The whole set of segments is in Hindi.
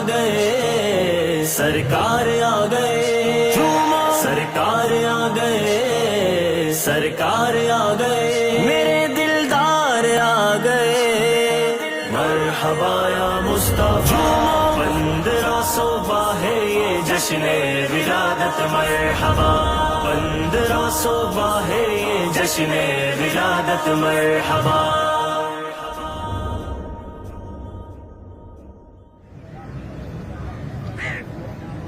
गए, सरकार आ गए, सरकार आ गए, सरकार आ गए, मेरे दिलदार आ गए। मरहबा या मुस्तफा, 1500 है ये जश्न विलादत। मरहबा 1500 है ये जश्न विलादत। मरहबा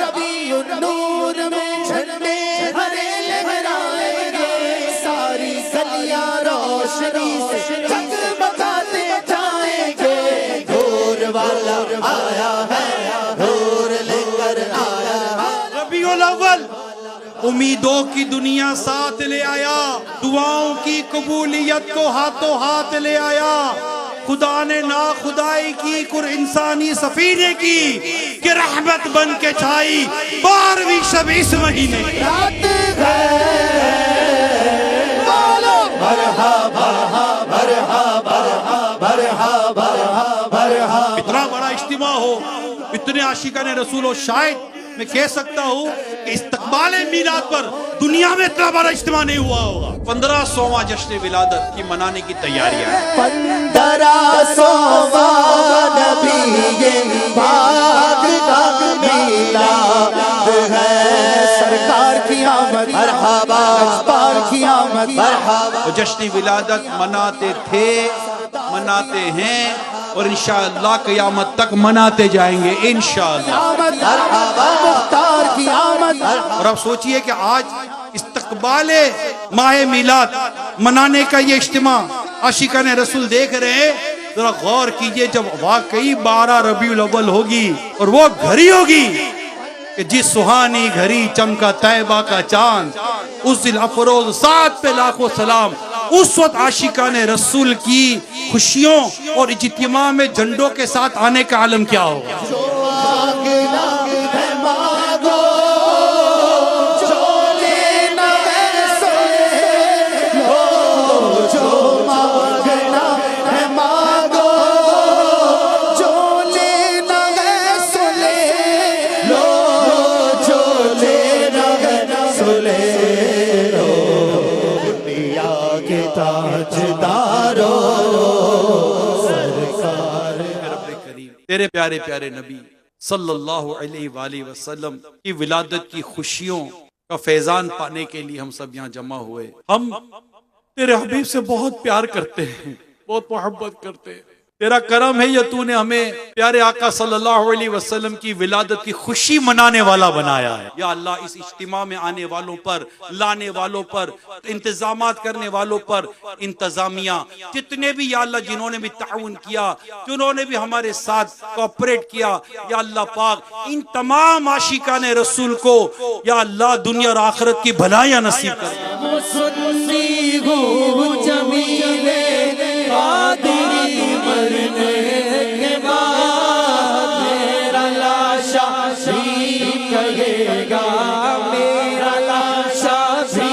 रबी नूर में झंडे हरे लहराएंगे, सारी गलियां रोशनी से जगमगाते जाएंगे। नूर वाला आया है, नूर लेकर आया है। रबीउल अव्वल उम्मीदों की दुनिया साथ ले आया, दुआओं की कबूलियत को हाथों हाथ ले आया। खुदा ने ना खुदाई की कुर इंसानी सफीने की, कि रहमत बन के छाई 12वीं शब इस महीने। रात है बोलो मरहबा मरहबा मरहबा मरहबा। इतना बड़ा इज्तिमा हो, इतने आशिकाने रसूल हो, शायद मैं कह सकता हूँ कि इस्तकबाले मीलाद पर दुनिया में इतना बड़ा इज्तिमा नहीं हुआ होगा। 1500वां जश्न विलादत की मनाने की तैयारियां हैं। 1500वां नबी ये पाक का मीलाद है। सरकार की आमद मरहबा, सरकार की आमद मरहबा। वो जश्न विलादत मनाते थे, मनाते हैं और इंशाअल्लाह क़यामत तक मनाते जाएंगे इंशाअल्लाह। मुख्तार की आमद। और अब सोचिए कि आज इस्तकबाले माह मिलाद मनाने का ये इज्तिमा आशिकाने रसूल देख रहे हैं। जरा गौर कीजिए, जब वाकई 12 रबीउल अव्वल होगी और वो घड़ी होगी कि जिस सुहानी घड़ी चमका तैबा का चांद, उस दिन अफरोज सात पे लाखों सलाम। उस वक्त आशिकाने रसूल की खुशियों और इज्तिमा में झंडों के साथ आने का आलम क्या होगा। तेरे प्यारे प्यारे नबी सल्लल्लाहु अलैहि वसल्लम की विलादत की खुशियों का फैजान पाने के लिए हम सब यहाँ जमा हुए। हम तेरे हबीब से बहुत प्यार करते हैं, बहुत मोहब्बत करते हैं। तेरा करम है या तूने हमें प्यारे आका सल्लल्लाहु अलैहि वसल्लम की विलादत की खुशी मनाने वाला बनाया है। या अल्लाह, इस इज्तिमा में आने वालों पर, लाने वालों पर, इंतजामात करने वालों पर, इंतजामिया जितने भी या अल्लाह जिन्होंने भी ताउन किया, जिन्होंने भी हमारे साथ कोऑपरेट किया, या अल्लाह पाक इन तमाम आशिकाने रसूल को या अल्लाह दुनिया और आखिरत की भलाइयां नसीब कर। मरने के बाद मेरा लाशा भी कहेगा, मेरा लाशा भी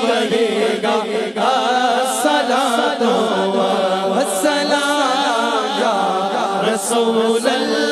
कहेगा अस्सलातु वस्सलाम या रसूल अल्लाह।